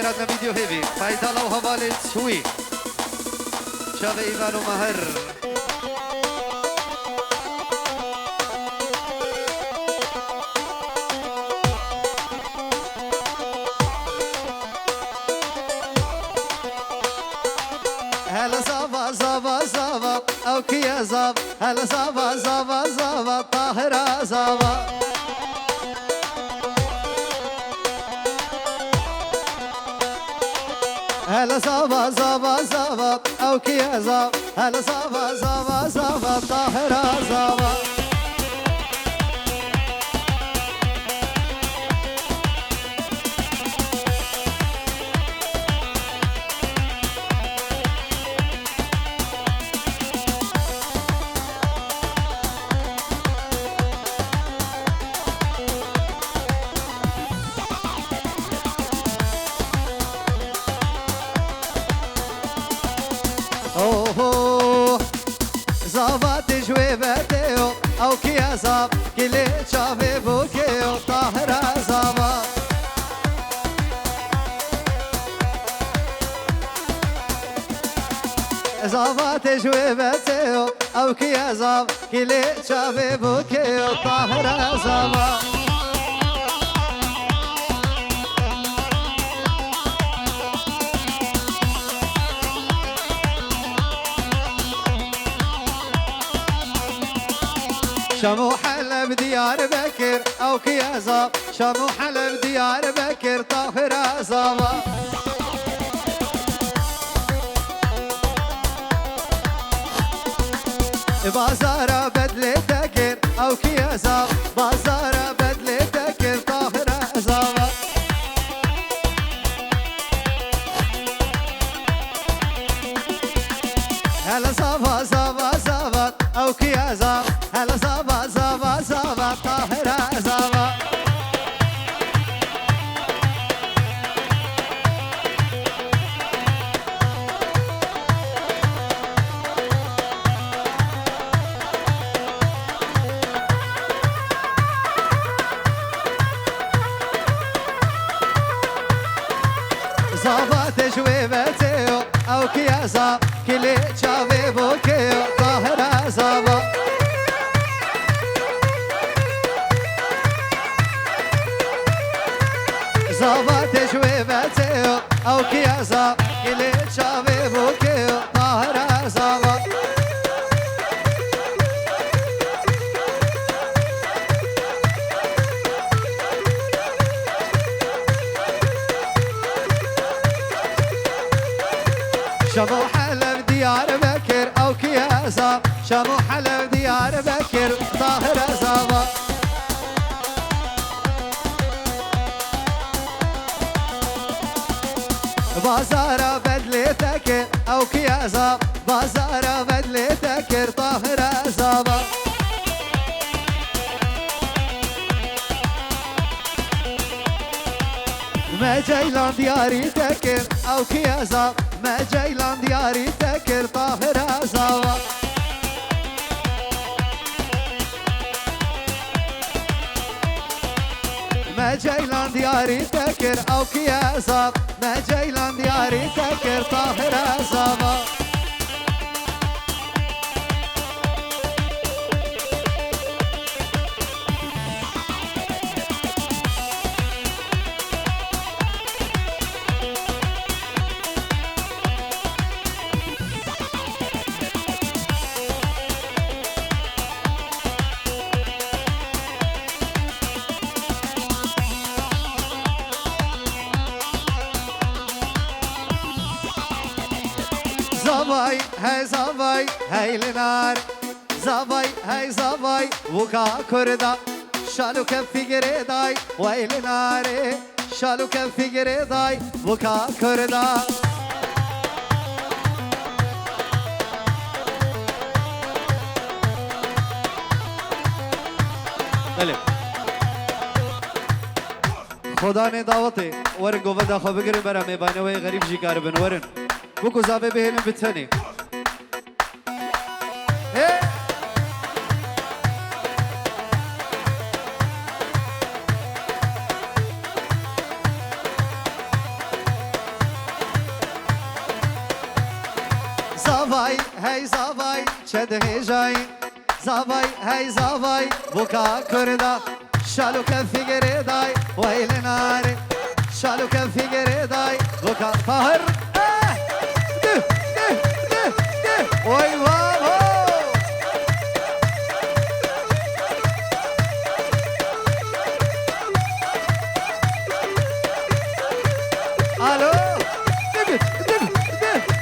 خيراتنا فيديو هيفي فايت الله وهبالي تسوي شاب إيمان ومهر هلا صافا صافا صافا أو كيا صاف هلا صافا صافا صافا طاهرة صافا هلا صافا صافا صافا أو كيا صاف هلا صافا صافا صافا طاهرة صافا صافت جويبتيو او كيا صاف كلي شافي بوكيو طاهرة صافا صافت جويبتيو او كيا صاف كلي شافي بوكيو طاهرة صافا شمو حلب ديار بكر او كيازاب شمو حلب ديار بكر طاهرة صافا بازار بدلي تكر او كيازاب بازار بدلي تكر طاهرة صافا هلا صافا صافا صافا او كيازاب هلا صافا صافا صافا طاهرة صافا صافا تجويبتيو او كيازاب كلي شافي بوكيو طاهرة صافا صافا تجويبتيو او كيازاب كلي شافي بوكيو طاهرة صافا شمو حلب ديار بكر او كيازاب شمو حلب ديار بكر طاهرة صافا بازار بدلي تكر او كيازاب بازار بدلي تكر طاهرة صافا ما جيلان دياري تكر او كيازاب ما جيلان دياري تكر طاهرة صافا ما جيلان دياري تكر او كيازاب ما جيلان دياري تكر طاهرة صافا زباي هاي زباي هاي لنار زباي هاي زباي وكا كردا شالو كفي جريداي واي لناري شالو كفي جريداي وكا كردا خدا نے دعوتي ورقو بدا خو بگری برا میبانه وی غریب جی کار بنورن بکو زابه بهنم بتنی زاوای هی زاوای چه دهیجای زاوای هی زاوای بوکا کردا شالو کفی گردای ویل ناری شالو کفی گردای بوکا فهر ده ده ده ده وای وای الو دق دق دق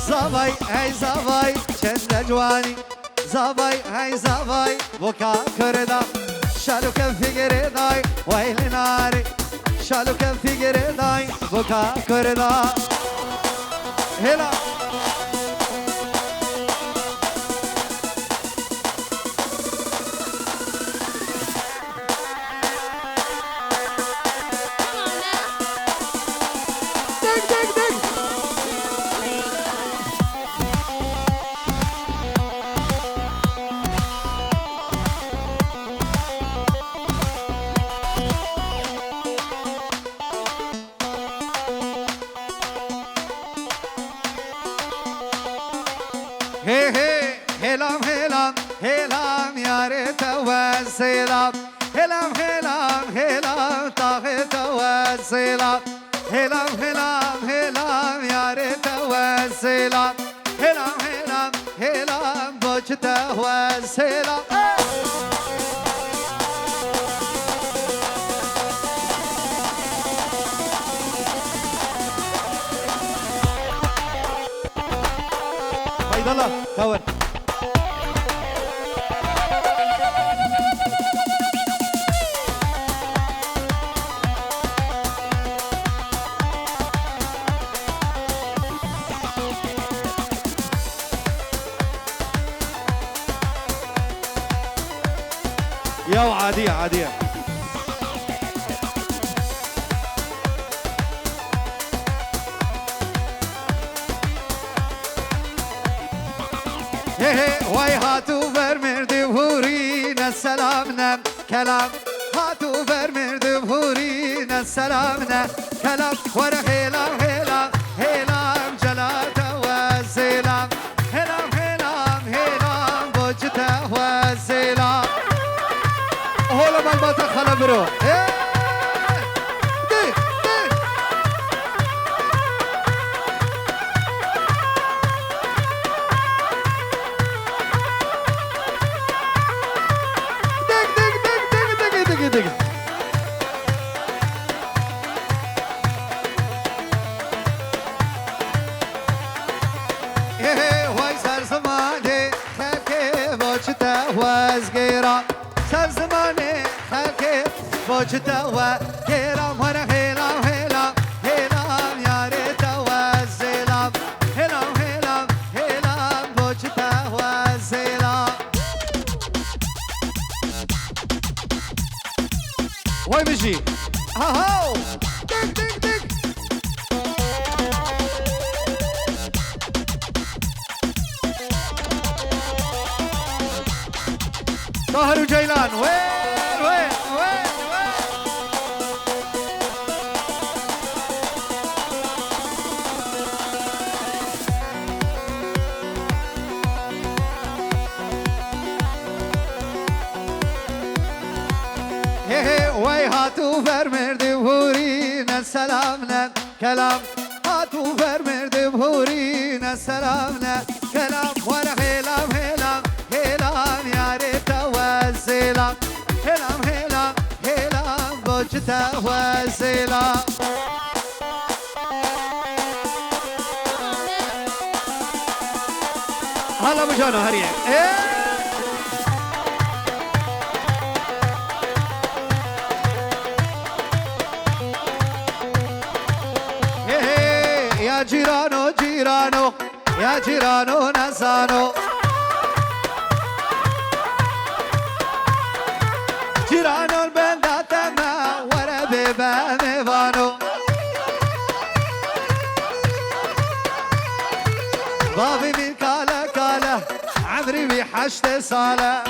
زاوای ای زاوای چند جوانی زاوای ای زاوای وکا کردا شالو کفی گردای ویل ناری شالو کفی گردای وکا کردا هلا دق دق دق هي هي هلام هلام هلام يا ريت وسيلام هلام هلام هلام طاغت وسيلام هلام هلام هلام يا ريت وسيلام هلام هلام هلام بوجت وسيلام فايد الله كور يا عادية عادية وای هاتو برمردی هورین سلامنا کلام هاتو برمردی هورین سلامنا کلام ور هلام هلام هلام جلات و زلام هلام هلام هلام بوجت و زلام هولا بالبات خلا برو وجدة وهلام ورا هلام هلام هلام يا ريت والزلام هلام هلام هلام وجدة والزلام وين بيجي هاو دق دق دق طاهر وجيلان وين وين وين وای هاتو فرمردی هورین سلامنا کلام هاتو فرمردی هورین سلامنا کلام ور هلام هلام هلام یا ریت و زلام هلام هلام هلام بوجت و زلام هلا مجانو هريه يا جيرانو جيرانو جيرانو يا جيرانو نزانو جيرانو البلدة تما ورا بيبان ميفانو بابي من كالا كالا عمري بحشت صالة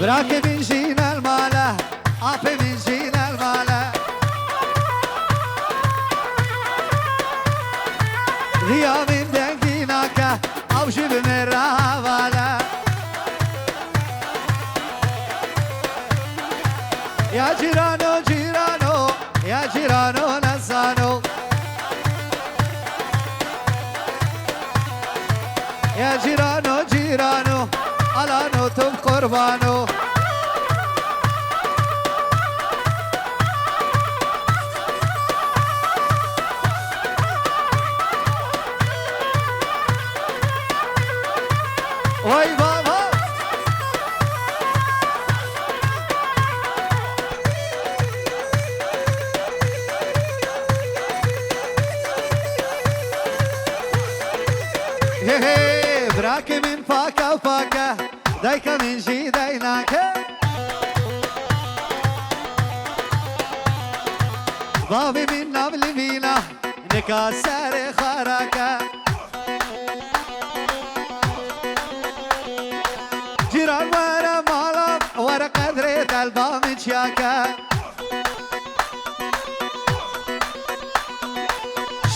براكي من جينا المالة عافي من جينا المالة غيا من دنقيناك أو جيب من رهوالا يا جيرانو جيرانو يا جيرانو نزانو يا جيرانو جيرانو على نوتم قربانو وای بابا هي براك من فاكا فاكا دايك من جي دايناك بابي من نبل بينا نكاسر خراكا جيران ورا مالا ورا قدرة البام شياكا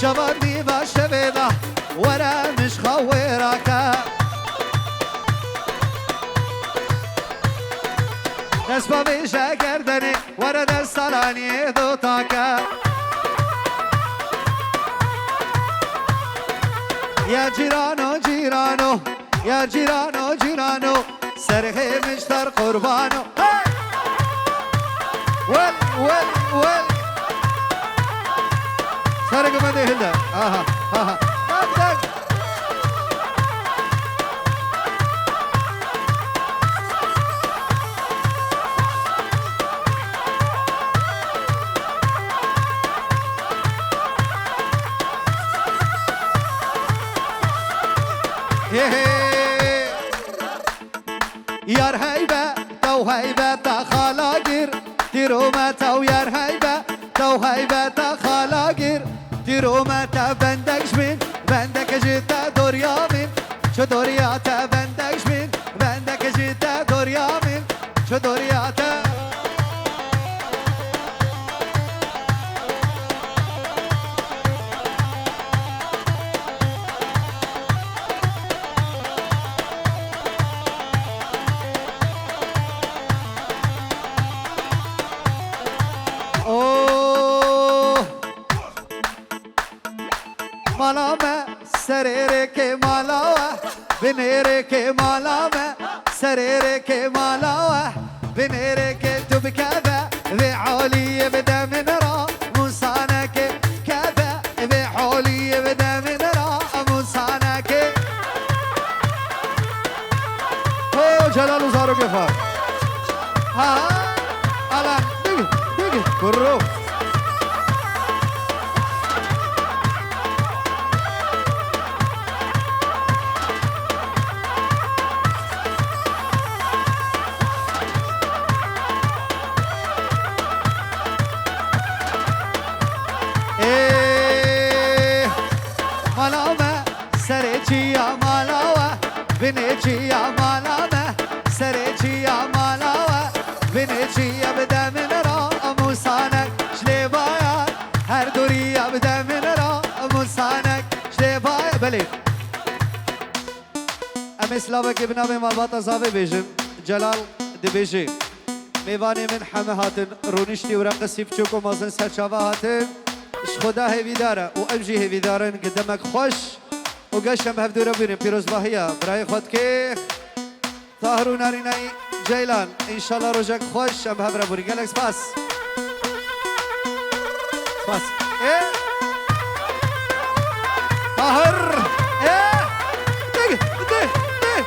شبابي باشبيدا ورا مش خويراكا دست بيشا گردني ورا دستالاني دوتاكا يا جيرانو جيرانو يا جيرانو جيرانو سرخي مشتر قربانو ول ول ول سرق مدي هندا اها اها دق يار هيبة تو هيبة تا خالاقير تيرو متا ويار هيبة تو هيبة تا خالاقير تيرو متا بندكش من بندك جيتا دور يامين شو دورياتا بندكش من بندك جيتا دور يامين شو دورياتا مالا سريري كي مالا بنيري كي مالا سريري كي مالا بنيري كي تبكذا ذي عولي بدا من را موسانك كذا ذي عولي بدا من را موسانك هو جلال وزارو كفار ها الان دقي كرو بنيجي يا مالاما سريجي يا مالاما بنيجي يا بدا من را موسانك شليبايا هر دوري يا بدا من را موسانك شليبايا بلي ام اسلامك ابن ابي مالباطا زافي بيجن جلال دي بيجي ميواني من حمى هاتن رونشتي ورقصي بچوكو مازن سرچاوا هاتن خدا هيوي داره و امجي هيوي دارن قدمك خوش وقشم هفدو ربيني بيروز باهية براي خود كي طاهرو ناريناي جيلان إن شاء الله رجاك خوش أم هف ربوني قالك سباس سباس إيه طاهر إيه دق دق دق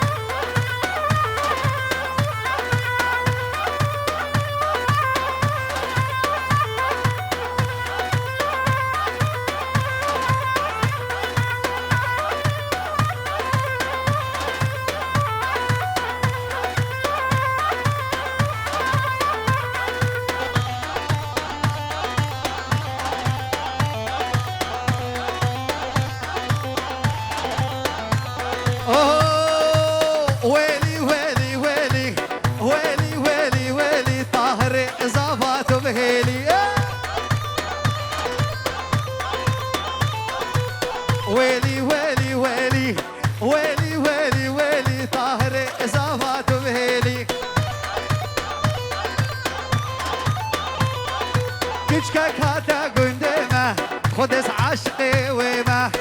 اشكك هاتا قندمه خدس عشقي وما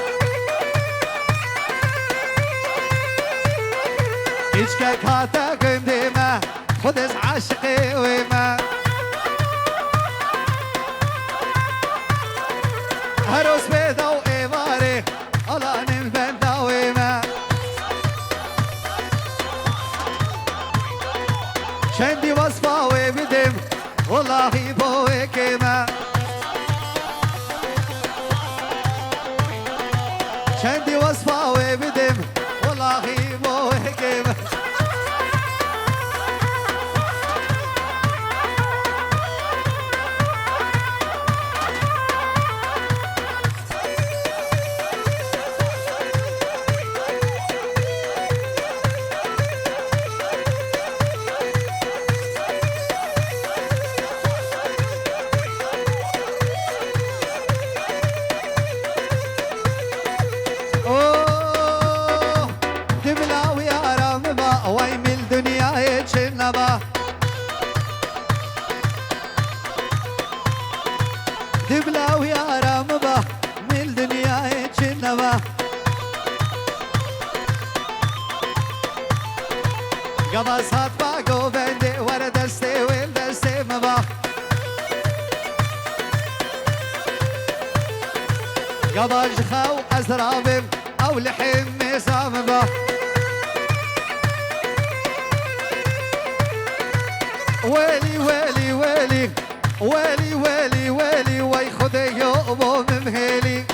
اشكك هاتا قندمه خدس عشقي وما هروس بيدا وإيماري الله نمبن داويما شندي وصفة وبدم والله بوكيما شندي وصفة وبدم والله بوكيما دبلاو يا رامبا من الدنيا جنبا قبصات باقو بندي ورا دستي وين دستي مبا قباج خاو أزرابم أو لحم مصامبا ويلي ويلي ويلي ويلي ويلي ويلي وي خذي يوبو ممهلي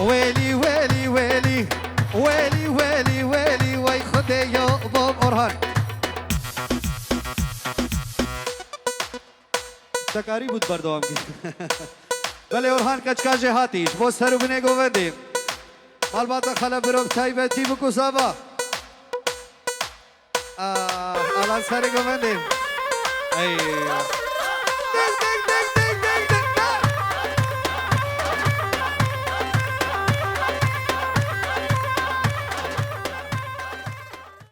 ويلي ويلي ويلي ويلي ويلي ويلي وي خذي يوبو أورهان تكاري بود بردوام کی بله اورهان کچکاج هاتیش بو سرو بنه گوندیم البته خلا برو تایبتی بکو سابا الان سر گوندیم ای